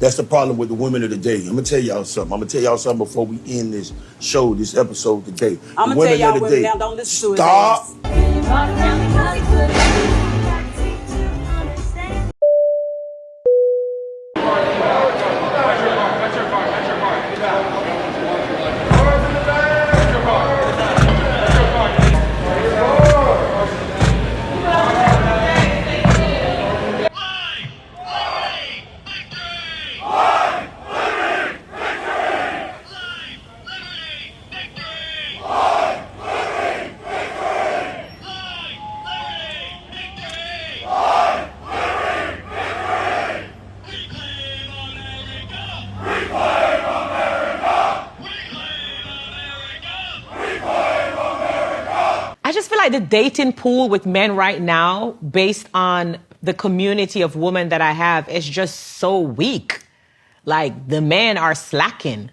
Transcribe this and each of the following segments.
That's the problem with the women of the day. I'm gonna tell y'all something before we end this show, this episode today. I'm gonna tell y'all women now, don't listen to his ass. I just feel like the dating pool with men right now, based on the community of women that I have, is just so weak. Like, the men are slacking.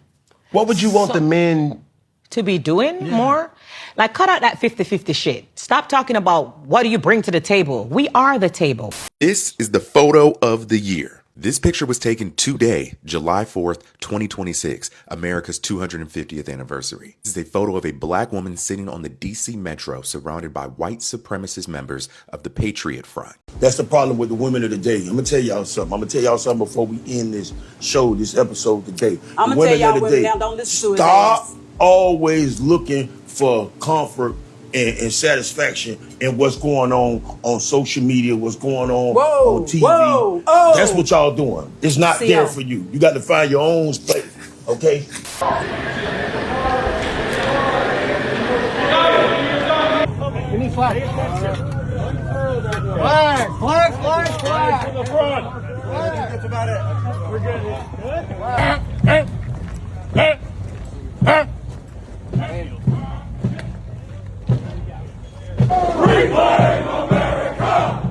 What would you want the men to be doing more? Like, cut out that 50-50 shit. Stop talking about what do you bring to the table. We are the table. This is the photo of the year. This picture was taken today, July 4th, 2026, America's 250th anniversary. This is a photo of a black woman sitting on the DC Metro surrounded by white supremacist members of the Patriot Front. That's the problem with the women of the day. I'm gonna tell y'all something before we end this show, this episode today. I'm gonna tell y'all women now, don't listen to his Stop ass. always looking for comfort and satisfaction in what's going on social media, what's going on TV. That's what y'all doing. It's not there for you. You got to find your own space, okay? We need flag. Flag. To the front. That's about it. We're good. Reclaim America!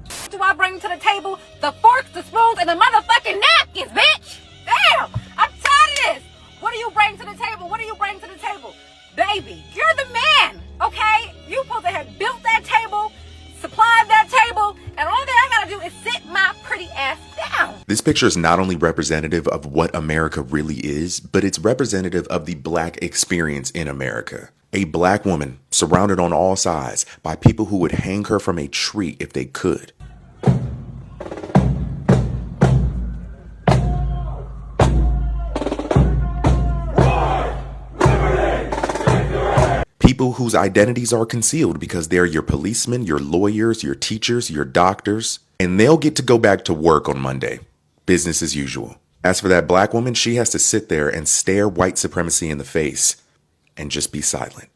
What do I bring to the table? The forks, the spoons, and the motherfucking napkins, bitch! Damn! I'm tired of this! What do you bring to the table? What do you bring to the table? Baby, you're the man, okay? You supposed to have built that table, supplied that table, and all that I gotta do is sit my pretty ass down. This picture is not only representative of what America really is, but it's representative of the black experience in America. A black woman surrounded on all sides by people who would hang her from a tree if they could. People whose identities are concealed because they're your policemen, your lawyers, your teachers, your doctors, and they'll get to go back to work on Monday. Business as usual. As for that black woman, she has to sit there and stare white supremacy in the face and just be silent.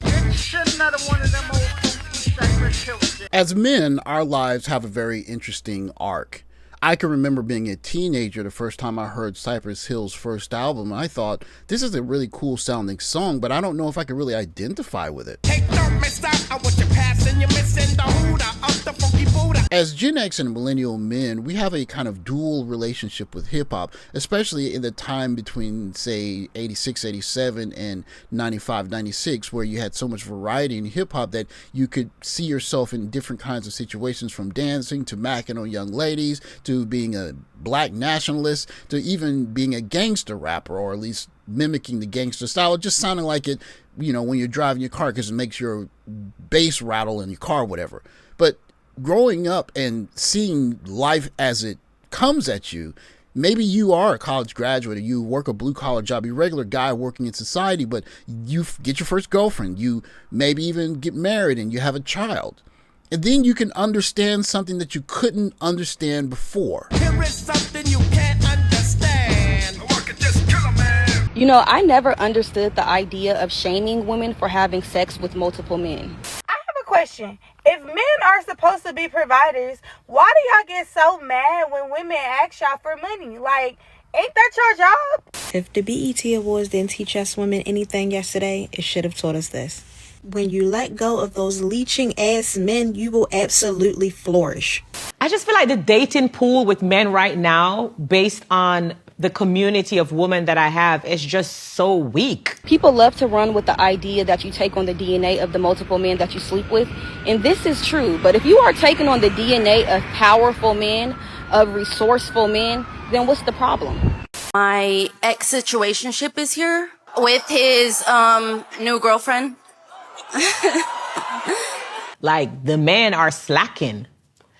As men, our lives have a very interesting arc. I can remember being a teenager the first time I heard Cypress Hill's first album, and I thought, this is a really cool sounding song, but I don't know if I could really identify with it. As Gen X and millennial men, we have a kind of dual relationship with hip-hop, especially in the time between, say, 86, 87 and 95, 96, where you had so much variety in hip-hop that you could see yourself in different kinds of situations, from dancing to macking on young ladies to being a black nationalist to even being a gangster rapper, or at least mimicking the gangster style, just sounding like it, you know, when you're driving your car because it makes your bass rattle in your car or whatever. But growing up and seeing life as it comes at you, maybe you are a college graduate or you work a blue-collar job, you're a regular guy working in society, but you get your first girlfriend, you maybe even get married and you have a child. And then you can understand something that you couldn't understand before. Here is something you can't understand. Just kill a man. You know, I never understood the idea of shaming women for having sex with multiple men. I have a question. If men are supposed to be providers, why do y'all get so mad when women ask y'all for money? Like, ain't that your job? If the BET Awards didn't teach us women anything yesterday, it should have taught us this. When you let go of those leeching ass men, you will absolutely flourish. I just feel like the dating pool with men right now, based on the community of women that I have is just so weak. People love to run with the idea that you take on the DNA of the multiple men that you sleep with. And this is true. But if you are taking on the DNA of powerful men, of resourceful men, then what's the problem? My ex-situationship is here with his new girlfriend. Like, the men are slacking.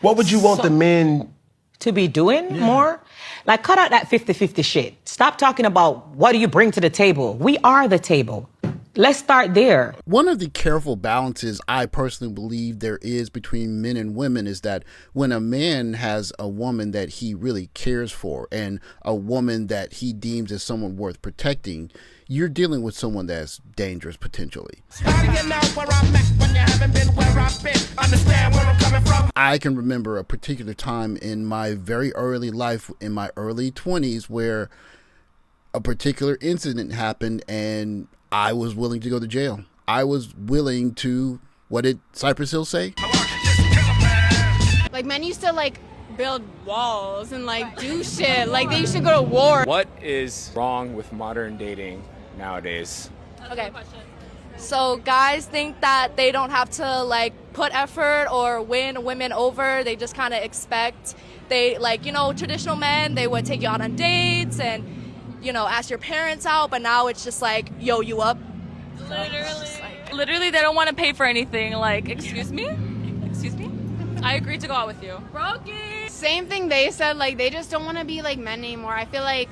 What would you want the men to be doing more? Like, cut out that 50-50 shit. Stop talking about what do you bring to the table. We are the table. Let's start there. One of the careful balances I personally believe there is between men and women is that when a man has a woman that he really cares for and a woman that he deems as someone worth protecting, you're dealing with someone that's dangerous potentially. I can remember a particular time in my very early life, in my early 20s, where a particular incident happened and I was willing to go to jail. I was willing to, what did Cypress Hill say? Like, men used to, like, build walls and, like, do shit. Like, they used to go to war. What is wrong with modern dating nowadays? Okay. So guys think that they don't have to, like, put effort or win women over. They just kind of expect. They, like, you know, traditional men, they would take you out on dates and, you know, ask your parents out, but now it's just like, yo, you up? Literally, they don't want to pay for anything. Like, excuse me? Excuse me? I agreed to go out with you. Brokey! Same thing they said, like, they just don't want to be like men anymore. I feel like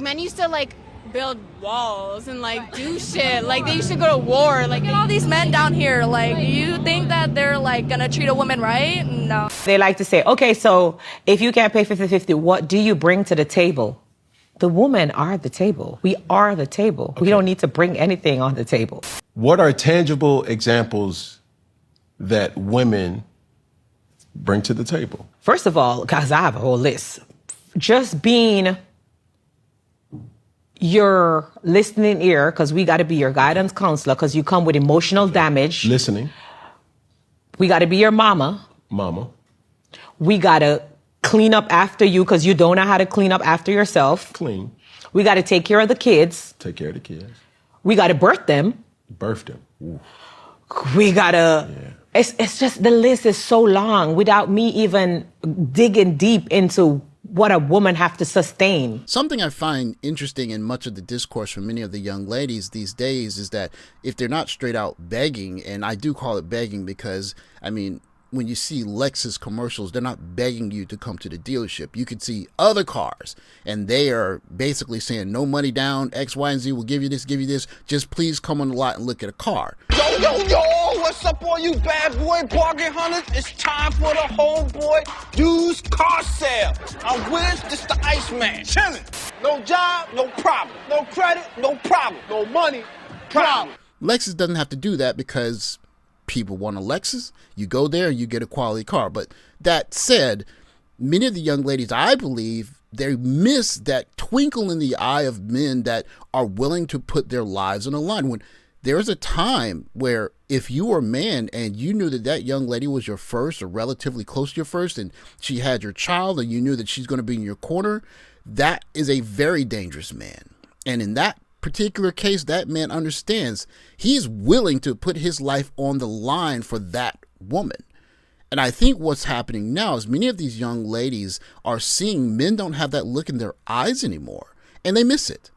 men used to, like, build walls and, like, do shit. Like, they used to go to war. Like, Look at all these men down here. Like, you think that they're, like, gonna treat a woman right? No. They like to say, okay, so if you can't pay 50-50, what do you bring to the table? The women are the table. We are the table. Okay. We don't need to bring anything on the table. What are tangible examples that women bring to the table? First of all, guys, I have a whole list. Just being your listening ear, because we got to be your guidance counselor, because you come with emotional damage. Listening. We got to be your mama. Mama. We got to clean up after you because you don't know how to clean up after yourself. Clean. We got to take care of the kids. Take care of the kids. We got to birth them. Birth them. Ooh. We got to... Yeah. It's just, the list is so long without me even digging deep into what a woman have to sustain. Something I find interesting in much of the discourse from many of the young ladies these days is that if they're not straight out begging, and I do call it begging because, I mean, when you see Lexus commercials, they're not begging you to come to the dealership. You could see other cars, and they are basically saying, no money down, X, Y, and Z will give you this, just please come on the lot and look at a car. Yo, what's up all you bad boy bargain hunters? It's time for the homeboy used car sale. I'm Wiz, this the Iceman. Chillin'. No job, no problem. No credit, no problem. No money, problem. Lexus doesn't have to do that because people want a Lexus. You go there and you get a quality car. But that said, many of the young ladies, I believe, they miss that twinkle in the eye of men that are willing to put their lives on the line. When there's a time where if you were a man and you knew that that young lady was your first or relatively close to your first, and she had your child and you knew that she's going to be in your corner, that is a very dangerous man. And in that particular case, that man understands he's willing to put his life on the line for that woman. And I think what's happening now is many of these young ladies are seeing men don't have that look in their eyes anymore, and they miss it.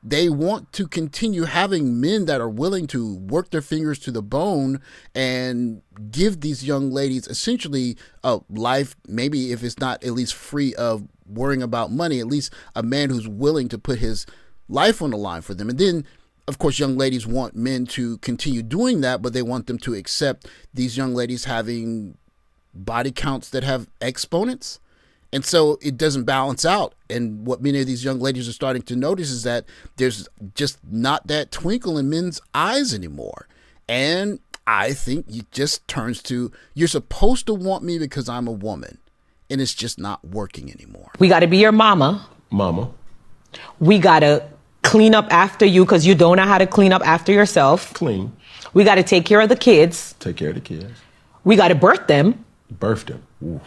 They want to continue having men that are willing to work their fingers to the bone and give these young ladies essentially a life, maybe if it's not at least free of worrying about money, at least a man who's willing to put his life on the line for them. And then, of course, young ladies want men to continue doing that, but they want them to accept these young ladies having body counts that have exponents. And so it doesn't balance out. And what many of these young ladies are starting to notice is that there's just not that twinkle in men's eyes anymore. And I think it just turns to, you're supposed to want me because I'm a woman. And it's just not working anymore. We got to be your mama. Mama. We got to clean up after you because you don't know how to clean up after yourself. Clean. We got to take care of the kids. Take care of the kids. We got to birth them. Birth them. Ooh.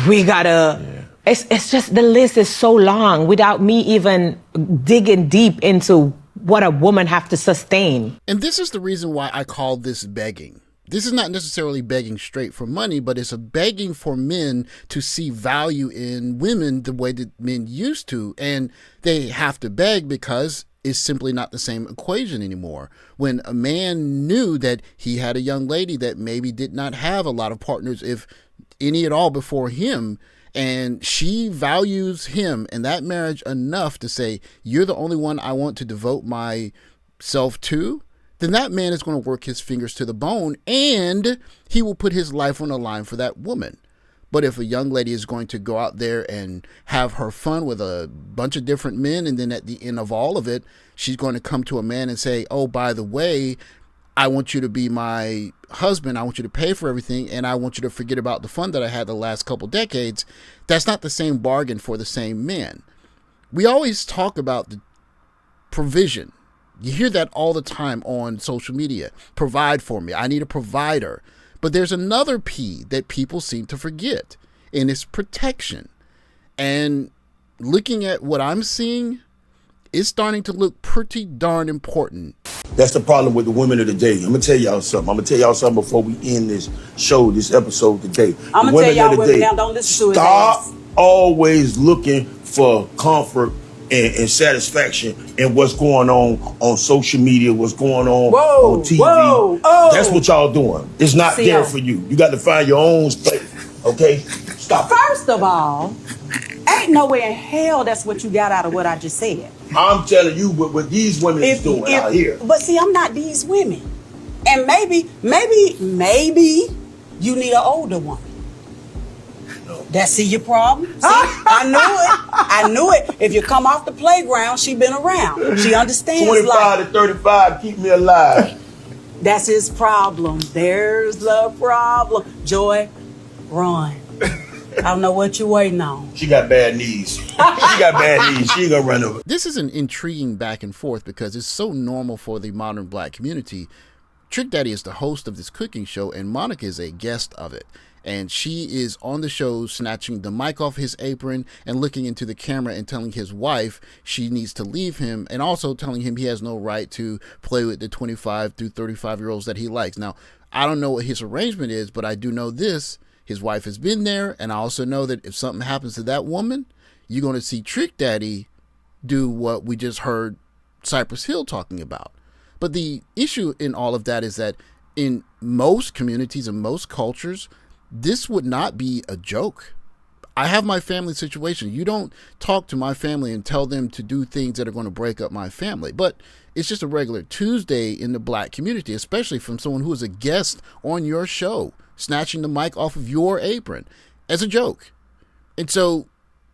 We got to It's just the list is so long without me even digging deep into what a woman have to sustain. And this is the reason why I call this begging. This is not necessarily begging straight for money, but it's a begging for men to see value in women the way that men used to. And they have to beg because it's simply not the same equation anymore. When a man knew that he had a young lady that maybe did not have a lot of partners, if any at all, before him, and she values him and that marriage enough to say, you're the only one I want to devote myself to, then that man is going to work his fingers to the bone and he will put his life on the line for that woman. But if a young lady is going to go out there and have her fun with a bunch of different men, and then at the end of all of it, she's going to come to a man and say, oh, by the way, I want you to be my husband. I want you to pay for everything. And I want you to forget about the fun that I had the last couple decades. That's not the same bargain for the same man. We always talk about the provision. You hear that all the time on social media. Provide for me. I need a provider. But there's another P that people seem to forget, and it's protection. And looking at what I'm seeing, it's starting to look pretty darn important. That's the problem with the women of the day. I'm going to tell y'all something before we end this show, this episode today. I'm going to tell y'all women now, don't listen to his ass. Stop always looking for comfort and satisfaction in what's going on social media, what's going on TV. That's what y'all doing. It's not there for you. You got to find your own space. Okay? Stop. First of all, ain't nowhere in hell that's what you got out of what I just said. I'm telling you what these women is doing out here. But see, I'm not these women. And maybe you need an older woman. That's your problem. See, I knew it. If you come off the playground, she been around. She understands 25 to 35, keep me alive. That's his problem. There's the problem. Joy, run. I don't know what you're waiting on. She got bad knees. She ain't gonna run over. This is an intriguing back and forth because it's so normal for the modern black community. Trick Daddy is the host of this cooking show, and Monica is a guest of it. And she is on the show snatching the mic off his apron and looking into the camera and telling his wife she needs to leave him, and also telling him he has no right to play with the 25 through 35-year-olds that he likes. Now, I don't know what his arrangement is, but I do know this. His wife has been there, and I also know that if something happens to that woman, you're going to see Trick Daddy do what we just heard Cypress Hill talking about. But the issue in all of that is that in most communities and most cultures, this would not be a joke. I have my family situation. You don't talk to my family and tell them to do things that are going to break up my family. But it's just a regular Tuesday in the black community, especially from someone who is a guest on your show, snatching the mic off of your apron as a joke. And so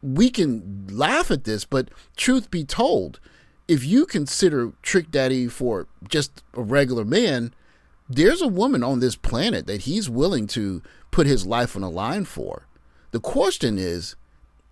we can laugh at this, but truth be told, if you consider Trick Daddy for just a regular man, there's a woman on this planet that he's willing to put his life on the line for. The question is,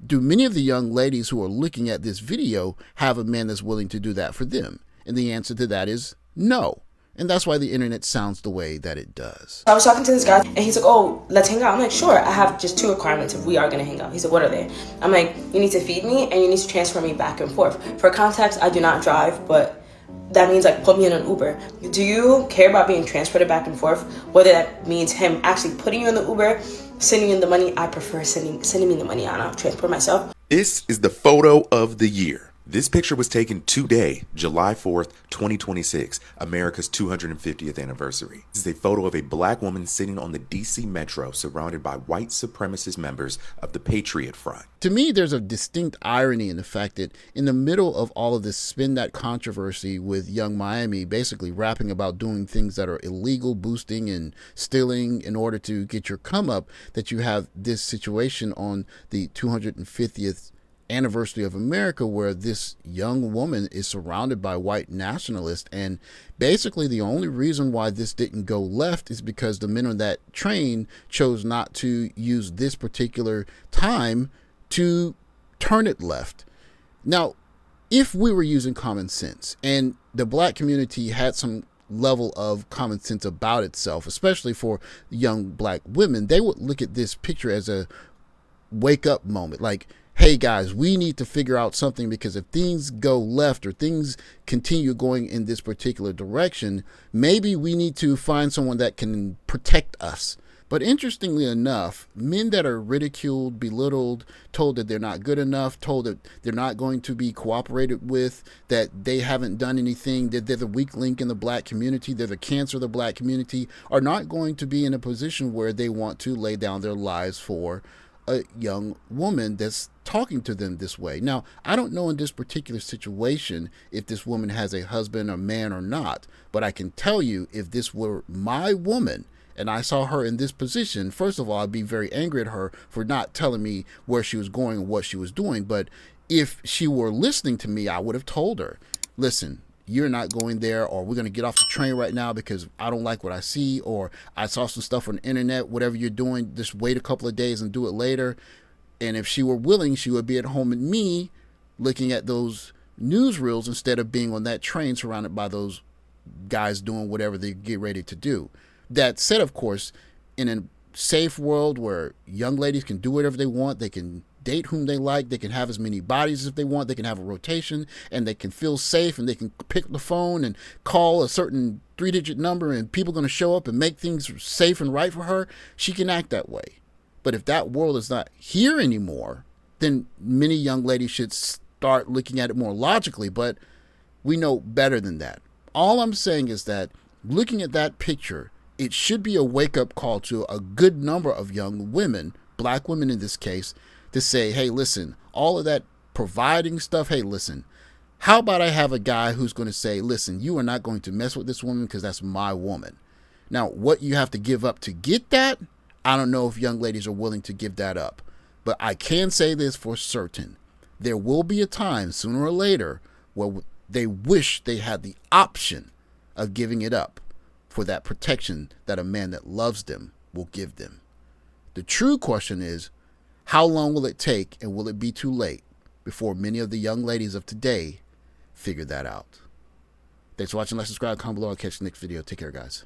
do many of the young ladies who are looking at this video have a man that's willing to do that for them? And the answer to that is no. And that's why the internet sounds the way that it does. I was talking to this guy and he's like, oh, let's hang out. I'm like, sure, I have just 2 requirements if we are going to hang out. He said, what are they? I'm like, you need to feed me and you need to transfer me back and forth. For context, I do not drive, but that means like put me in an Uber. Do you care about being transported back and forth? Whether that means him actually putting you in the Uber, sending you the money, I prefer sending me the money. I don't transport myself. This is the photo of the year. This picture was taken today, July 4th, 2026, America's 250th anniversary. This is a photo of a black woman sitting on the DC Metro surrounded by white supremacist members of the Patriot Front. To me, there's a distinct irony in the fact that in the middle of all of this Spend Dat controversy with Young Miami basically rapping about doing things that are illegal, boosting and stealing in order to get your come up, that you have this situation on the 250th anniversary of America where this young woman is surrounded by white nationalists, and basically the only reason why this didn't go left is because the men on that train chose not to use this particular time to turn it left. Now, if we were using common sense and the black community had some level of common sense about itself, especially for young black women, they would look at this picture as a wake up moment. Like, hey guys, we need to figure out something, because if things go left or things continue going in this particular direction, maybe we need to find someone that can protect us. But interestingly enough, men that are ridiculed, belittled, told that they're not good enough, told that they're not going to be cooperated with, that they haven't done anything, that they're the weak link in the black community, they're the cancer of the black community, are not going to be in a position where they want to lay down their lives for a young woman that's talking to them this way. Now, I don't know in this particular situation if this woman has a husband or man or not, but I can tell you, if this were my woman and I saw her in this position, first of all, I'd be very angry at her for not telling me where she was going and what she was doing. But if she were listening to me, I would have told her, listen, you're not going there, or we're going to get off the train right now because I don't like what I see, or I saw some stuff on the internet, whatever you're doing, just wait a couple of days and do it later. And if she were willing, she would be at home with me looking at those newsreels instead of being on that train surrounded by those guys doing whatever they get ready to do. That said, of course, in a safe world where young ladies can do whatever they want, they can date whom they like, they can have as many bodies as they want, they can have a rotation, and they can feel safe, and they can pick up the phone and call a certain 3-digit number, and people are going to show up and make things safe and right for her, she can act that way. But if that world is not here anymore, then many young ladies should start looking at it more logically, but we know better than that. All I'm saying is that looking at that picture, it should be a wake-up call to a good number of young women, black women in this case, to say, hey, listen, all of that providing stuff, hey, listen, how about I have a guy who's going to say, listen, you are not going to mess with this woman because that's my woman. Now, what you have to give up to get that, I don't know if young ladies are willing to give that up. But I can say this for certain. There will be a time, sooner or later, where they wish they had the option of giving it up for that protection that a man that loves them will give them. The true question is, how long will it take, and will it be too late before many of the young ladies of today figure that out? Thanks for watching. Like, subscribe, comment below. I'll catch you next video. Take care, guys.